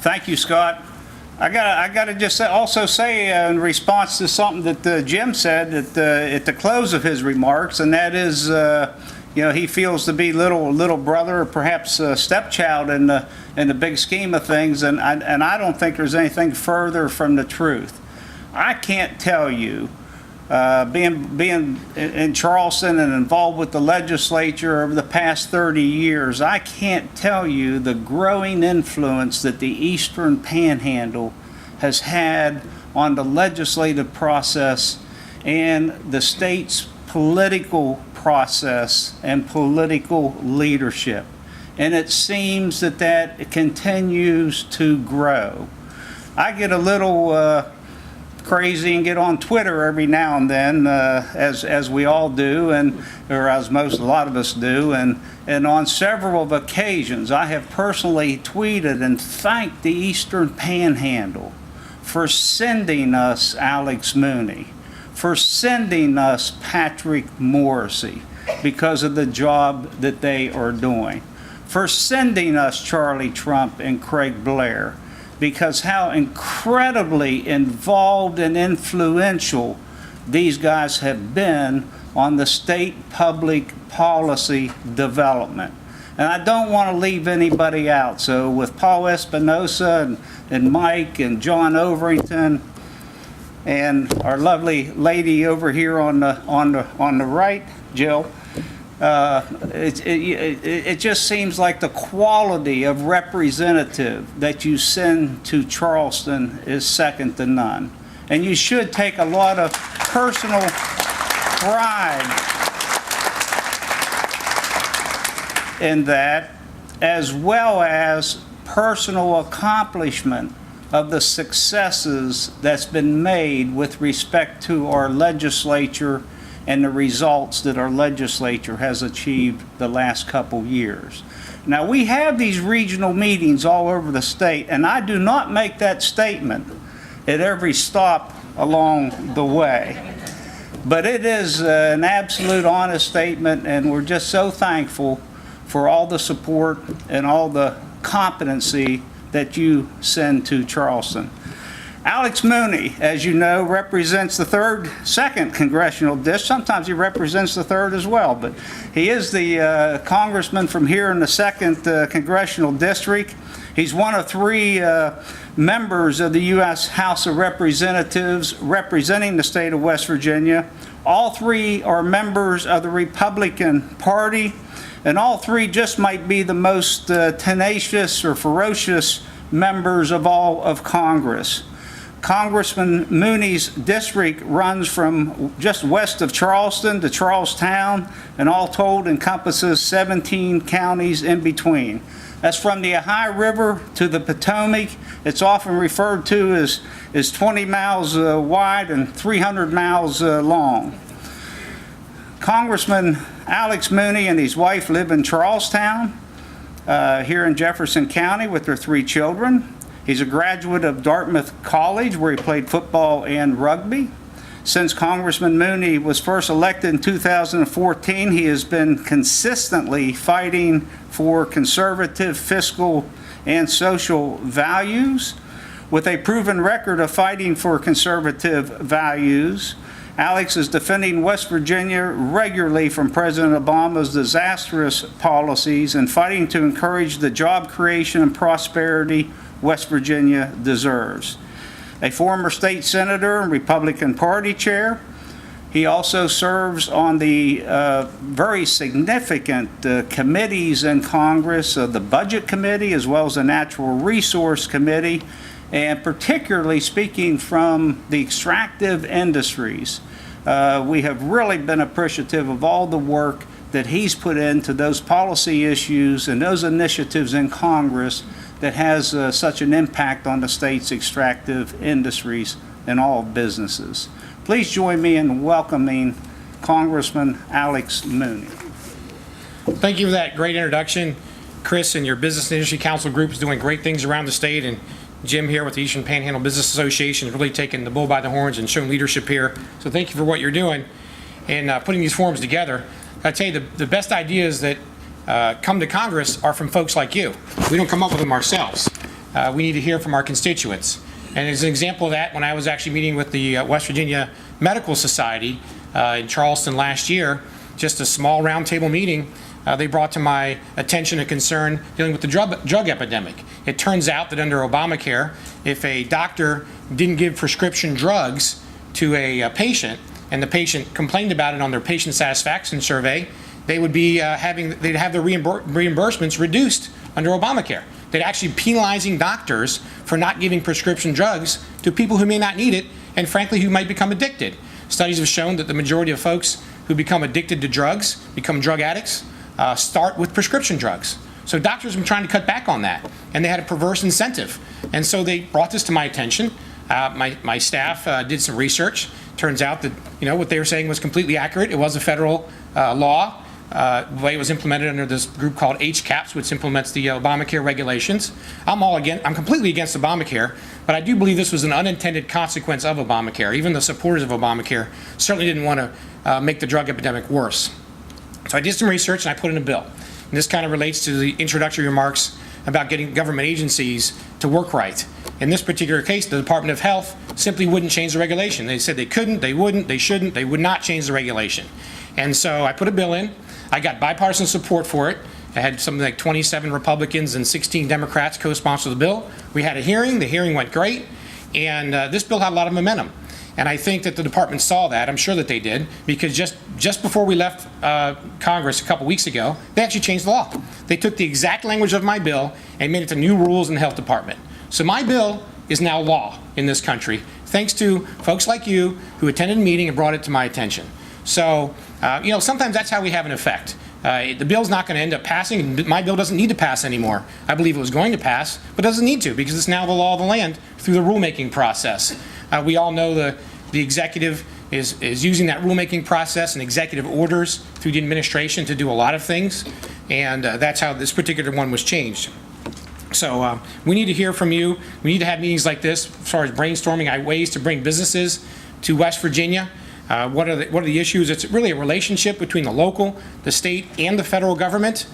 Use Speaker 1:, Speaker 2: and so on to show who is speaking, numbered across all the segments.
Speaker 1: Thank you, Scott. I gotta just also say in response to something that Jim said at the close of his remarks, and that is, you know, he feels to be little brother or perhaps a stepchild in the big scheme of things, and I don't think there's anything further from the truth. I can't tell you, being in Charleston and involved with the legislature over the past 30 years, I can't tell you the growing influence that the Eastern Panhandle has had on the legislative process and the state's political process and political leadership. And it seems that continues to grow. I get a little crazy and get on Twitter every now and then, as we all do, or as a lot of us do, and on several occasions I have personally tweeted and thanked the Eastern Panhandle for sending us Alex Mooney, for sending us Patrick Morrissey because of the job that they are doing, for sending us Charlie Trump and Craig Blair, because how incredibly involved and influential these guys have been on the state public policy development. And I don't want to leave anybody out. So with Paul Espinosa and Mike and John Overington and our lovely lady over here on the right, Jill, it just seems like the quality of representative that you send to Charleston is second to none. And you should take a lot of personal pride in that, as well as personal accomplishment of the successes that's been made with respect to our legislature and the results that our legislature has achieved the last couple years. Now, we have these regional meetings all over the state, and I do not make that statement at every stop along the way. But it is an absolute honest statement, and we're just so thankful for all the support and all the competency that you send to Charleston. Alex Mooney, as you know, represents the second congressional district. Sometimes he represents the third as well, but he is the congressman from here in the second congressional district. He's one of three members of the U.S. House of Representatives representing the state of West Virginia. All three are members of the Republican Party, and all three just might be the most tenacious or ferocious members of all of Congress. Congressman Mooney's district runs from just west of Charleston to Charlestown, and all told encompasses 17 counties in between. That's from the Ohio River to the Potomac. It's often referred to as 20 miles wide and 300 miles long. Congressman Alex Mooney and his wife live in Charlestown, here in Jefferson County, with their 3 children. He's a graduate of Dartmouth College, where he played football and rugby. Since Congressman Mooney was first elected in 2014, he has been consistently fighting for conservative fiscal and social values. With a proven record of fighting for conservative values, Alex is defending West Virginia regularly from President Obama's disastrous policies and fighting to encourage the job creation and prosperity West Virginia deserves. A former state senator and Republican Party chair, he also serves on the very significant committees in Congress, the Budget Committee as well as the Natural Resource Committee, and particularly speaking from the extractive industries. We have really been appreciative of all the work that he's put into those policy issues and those initiatives in Congress that has such an impact on the state's extractive industries and all businesses. Please join me in welcoming Congressman Alex Mooney.
Speaker 2: Thank you for that great introduction. Chris and your Business and Industry Council group is doing great things around the state, and Jim here with the Eastern Panhandle Business Association is really taking the bull by the horns and showing leadership here. So thank you for what you're doing and putting these forums together. I tell you, the best ideas that come to Congress are from folks like you. We don't come up with them ourselves. we need to hear from our constituents. And as an example of that, when I was actually meeting with the West Virginia Medical Society in Charleston last year, just a small roundtable meeting, they brought to my attention a concern dealing with the drug epidemic. It turns out that under Obamacare, if a doctor didn't give prescription drugs to a patient, and the patient complained about it on their patient satisfaction survey, they would be they'd have their reimbursements reduced under Obamacare. They'd actually be penalizing doctors for not giving prescription drugs to people who may not need it, and frankly, who might become addicted. Studies have shown that the majority of folks who become addicted to drugs, become drug addicts, start with prescription drugs. So doctors have been trying to cut back on that, and they had a perverse incentive. And so they brought this to my attention. My staff did some research. Turns out that what they were saying was completely accurate. It was a federal law. The way it was implemented under this group called HCAPS, which implements the Obamacare regulations. I'm completely against Obamacare, but I do believe this was an unintended consequence of Obamacare. Even the supporters of Obamacare certainly didn't want to make the drug epidemic worse. So I did some research and I put in a bill. And this kind of relates to the introductory remarks about getting government agencies to work right. In this particular case, the Department of Health simply wouldn't change the regulation. They said they couldn't, they wouldn't, they shouldn't, they would not change the regulation. And so I put a bill in. I got bipartisan support for it. I had something like 27 Republicans and 16 Democrats co-sponsor the bill. We had a hearing. The hearing went great. And this bill had a lot of momentum. And I think that the department saw that. I'm sure that they did, because just before we left Congress a couple weeks ago, they actually changed the law. They took the exact language of my bill and made it to new rules in the health department. So my bill is now law in this country, thanks to folks like you who attended a meeting and brought it to my attention. So, sometimes that's how we have an effect. The bill's not going to end up passing. My bill doesn't need to pass anymore. I believe it was going to pass, but doesn't need to, because it's now the law of the land through the rulemaking process. We all know the executive is using that rulemaking process and executive orders through the administration to do a lot of things, and that's how this particular one was changed. So we need to hear from you. We need to have meetings like this as far as brainstorming ways to bring businesses to West Virginia. What are the issues? It's really a relationship between the local, the state, and the federal government.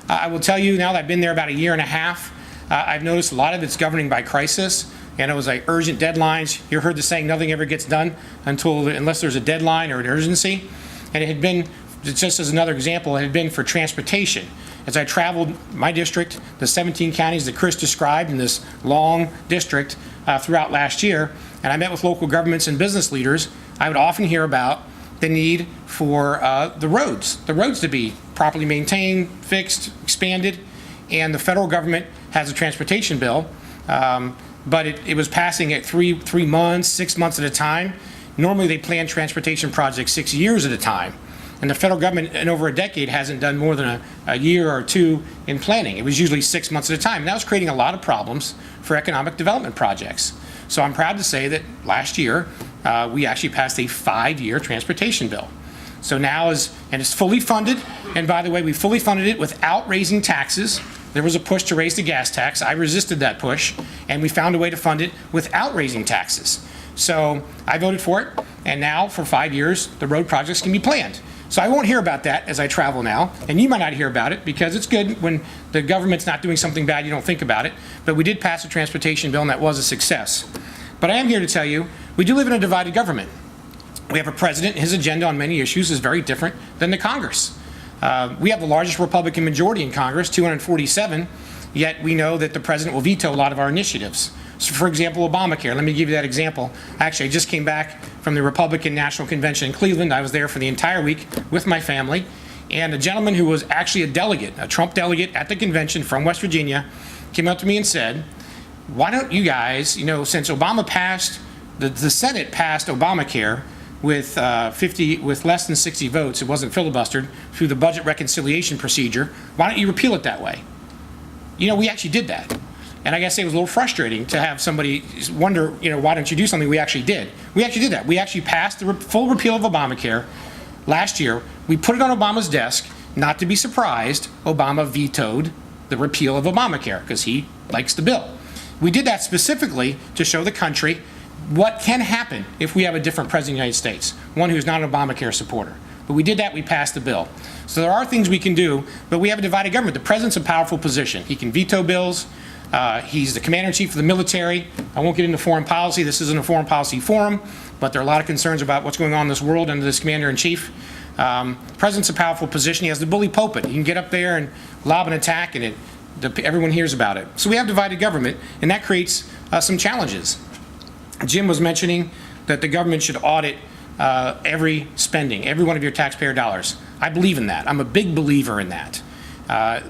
Speaker 2: I will tell you, now that I've been there about a year and a half, I've noticed a lot of it's governing by crisis, and it was like urgent deadlines. You heard the saying, nothing ever gets done unless there's a deadline or an urgency. And it had been, just as another example, it had been for transportation. As I traveled my district, the 17 counties that Chris described in this long district throughout last year, and I met with local governments and business leaders, I would often hear about the need for the roads to be properly maintained, fixed, expanded, and the federal government has a transportation bill, but it was passing at 3 months, 6 months at a time. Normally they plan transportation projects 6 years at a time, and the federal government in over a decade hasn't done more than a year or two in planning. It was usually 6 months at a time, and that was creating a lot of problems for economic development projects. So I'm proud to say that last year, we actually passed a 5-year transportation bill. So now it's fully funded, and by the way, we fully funded it without raising taxes. There was a push to raise the gas tax. I resisted that push, and we found a way to fund it without raising taxes. So I voted for it, and now for 5 years, the road projects can be planned. So I won't hear about that as I travel now, and you might not hear about it, because it's good when the government's not doing something bad, you don't think about it. But we did pass a transportation bill, and that was a success. But I am here to tell you, we do live in a divided government. We have a president, and his agenda on many issues is very different than the Congress. We have the largest Republican majority in Congress, 247, yet we know that the president will veto a lot of our initiatives. So for example, Obamacare, let me give you that example. Actually, I just came back from the Republican National Convention in Cleveland. I was there for the entire week with my family, and a gentleman who was actually a delegate, a Trump delegate at the convention from West Virginia, came up to me and said, why don't you guys, since Obama passed, the Senate passed Obamacare with less than 60 votes, it wasn't filibustered, through the budget reconciliation procedure, why don't you repeal it that way? We actually did that. And I guess it was a little frustrating to have somebody wonder, why don't you do something we actually did? We actually did that. We actually passed the full repeal of Obamacare last year. We put it on Obama's desk. Not to be surprised, Obama vetoed the repeal of Obamacare because he likes the bill. We did that specifically to show the country what can happen if we have a different president of the United States, one who's not an Obamacare supporter. But we did that, we passed the bill. So there are things we can do, but we have a divided government. The president's a powerful position. He can veto bills. He's the commander-in-chief of the military. I won't get into foreign policy. This isn't a foreign policy forum, but there are a lot of concerns about what's going on in this world under this commander-in-chief. President's a powerful position. He has the bully pulpit. He can get up there and lob an attack, and everyone hears about it. So we have divided government, and that creates some challenges. Jim was mentioning that the government should audit every spending, every one of your taxpayer dollars. I believe in that. I'm a big believer in that.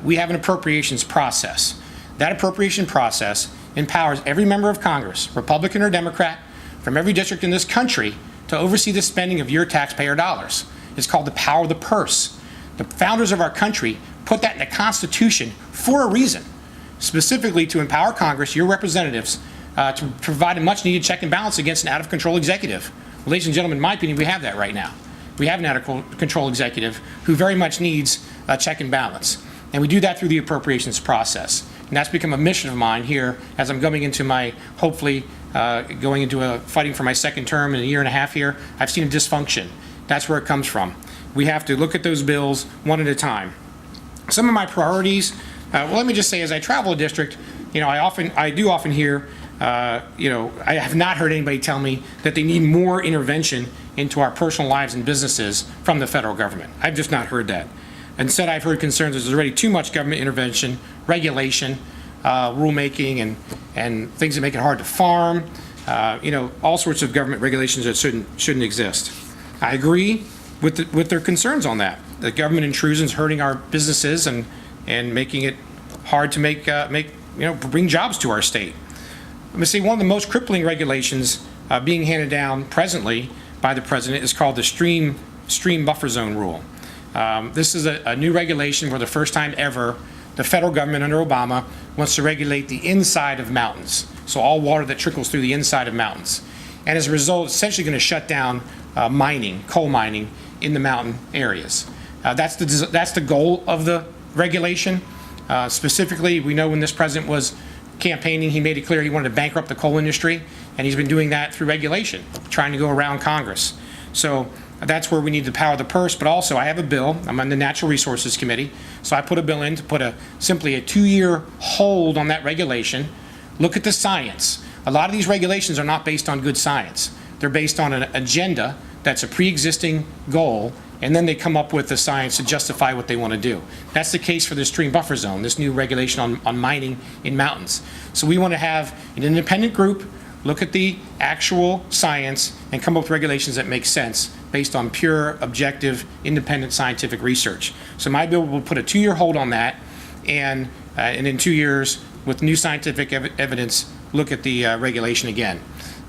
Speaker 2: We have an appropriations process. That appropriation process empowers every member of Congress, Republican or Democrat, from every district in this country to oversee the spending of your taxpayer dollars. It's called the power of the purse. The founders of our country put that in the Constitution for a reason, specifically to empower Congress, your representatives, to provide a much-needed check and balance against an out-of-control executive. Well, ladies and gentlemen, in my opinion, we have that right now. We have an out-of-control executive who very much needs a check and balance. And we do that through the appropriations process. And that's become a mission of mine here as I'm going into my, hopefully, fighting for my second term in a year and a half here. I've seen a dysfunction. That's where it comes from. We have to look at those bills one at a time. Some of my priorities, well, let me just say, as I travel a district, I do often hear, I have not heard anybody tell me that they need more intervention into our personal lives and businesses from the federal government. I've just not heard that. Instead, I've heard concerns there's already too much government intervention, regulation, rulemaking, and things that make it hard to farm, all sorts of government regulations that shouldn't exist. I agree with their concerns on that. The government intrusion is hurting our businesses and making it hard to bring jobs to our state. Let me say one of the most crippling regulations being handed down presently by the president is called the stream buffer zone rule. This is a new regulation for the first time ever. The federal government under Obama wants to regulate the inside of mountains, so all water that trickles through the inside of mountains. And as a result, it's essentially going to shut down coal mining in the mountain areas. That's the goal of the regulation. Specifically, we know when this president was campaigning, he made it clear he wanted to bankrupt the coal industry, and he's been doing that through regulation, trying to go around Congress. So that's where we need the power of the purse, but also I have a bill. I'm on the Natural Resources Committee, so I put a bill in to put simply a 2-year hold on that regulation. Look at the science. A lot of these regulations are not based on good science. They're based on an agenda that's a pre-existing goal, and then they come up with the science to justify what they want to do. That's the case for the stream buffer zone, this new regulation on mining in mountains. So we want to have an independent group look at the actual science and come up with regulations that make sense based on pure, objective, independent scientific research. So my bill will put a 2-year hold on that, and in 2 years, with new scientific evidence, look at the regulation again.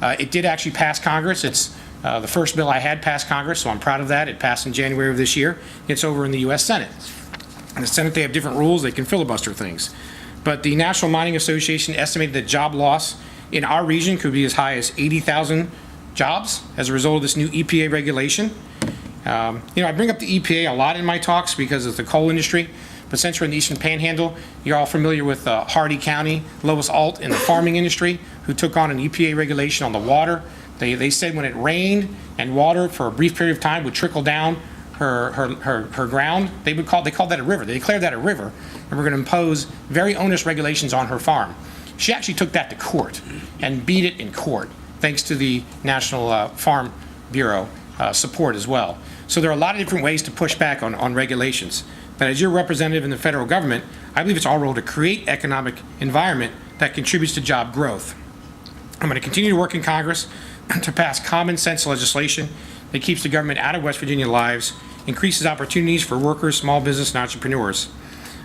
Speaker 2: It did actually pass Congress. It's the first bill I had passed Congress, so I'm proud of that. It passed in January of this year. It's over in the U.S. Senate. In the Senate, they have different rules. They can filibuster things. But the National Mining Association estimated that job loss in our region could be as high as 80,000 jobs as a result of this new EPA regulation. I bring up the EPA a lot in my talks because of the coal industry. But since we're in the Eastern Panhandle, you're all familiar with Hardy County, Lois Alt in the farming industry, who took on an EPA regulation on the water. They said when it rained and water for a brief period of time would trickle down her ground, they called that a river. They declared that a river, and we're going to impose very onerous regulations on her farm. She actually took that to court and beat it in court, thanks to the National Farm Bureau support as well. So there are a lot of different ways to push back on regulations. But as your representative in the federal government, I believe it's our role to create economic environment that contributes to job growth. I'm going to continue to work in Congress to pass common sense legislation that keeps the government out of West Virginia lives, increases opportunities for workers, small business, and entrepreneurs.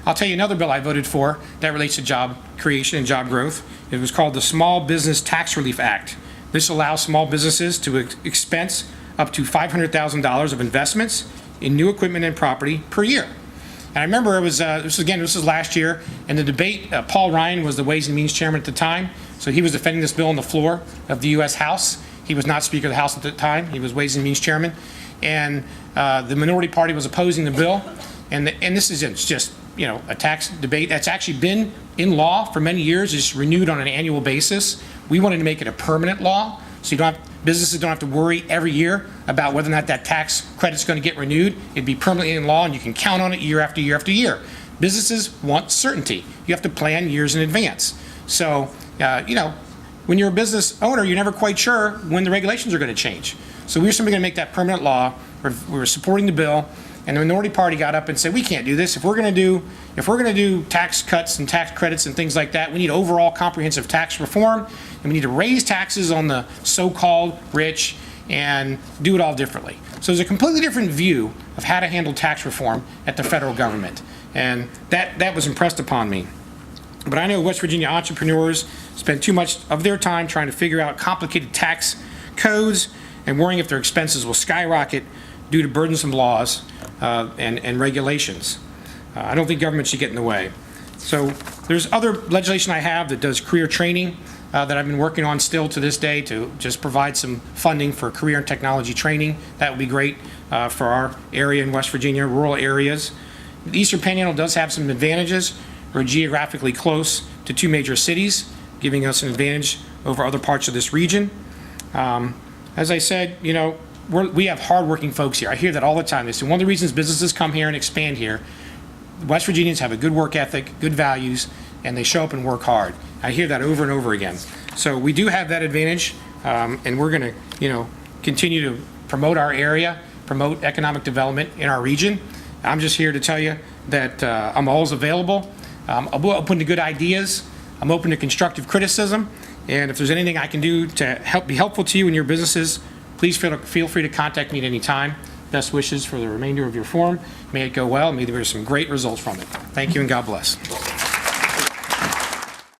Speaker 2: I'll tell you another bill I voted for that relates to job creation and job growth. It was called the Small Business Tax Relief Act. This allows small businesses to expense up to $500,000 of investments in new equipment and property per year. And I remember this was last year, in the debate, Paul Ryan was the Ways and Means Chairman at the time, so he was defending this bill on the floor of the U.S. House. He was not Speaker of the House at the time. He was Ways and Means Chairman. And the minority party was opposing the bill. And this is just, a tax debate that's actually been in law for many years. It's renewed on an annual basis. We wanted to make it a permanent law, so businesses don't have to worry every year about whether or not that tax credit's going to get renewed. It'd be permanently in law, and you can count on it year after year after year. Businesses want certainty. You have to plan years in advance. So, when you're a business owner, you're never quite sure when the regulations are going to change. So we were simply going to make that permanent law. We were supporting the bill, and the minority party got up and said, we can't do this. If we're going to do tax cuts and tax credits and things like that, we need overall comprehensive tax reform, and we need to raise taxes on the so-called rich and do it all differently. So there's a completely different view of how to handle tax reform at the federal government, and that was impressed upon me. But I know West Virginia entrepreneurs spend too much of their time trying to figure out complicated tax codes and worrying if their expenses will skyrocket due to burdensome laws and regulations. I don't think government should get in the way. So there's other legislation I have that does career training that I've been working on still to this day to just provide some funding for career and technology training. That would be great for our area in West Virginia, rural areas. The Eastern Panhandle does have some advantages. We're geographically close to two major cities, giving us an advantage over other parts of this region. As I said, we have hardworking folks here. I hear that all the time. They say one of the reasons businesses come here and expand here, West Virginians have a good work ethic, good values, and they show up and work hard. I hear that over and over again. So we do have that advantage, and we're going to, continue to promote our area, promote economic development in our region. I'm just here to tell you that I'm always available. I'm open to good ideas. I'm open to constructive criticism. And if there's anything I can do to be helpful to you and your businesses, please feel free to contact me at any time. Best wishes for the remainder of your forum. May it go well. May there be some great results from it. Thank you and God bless.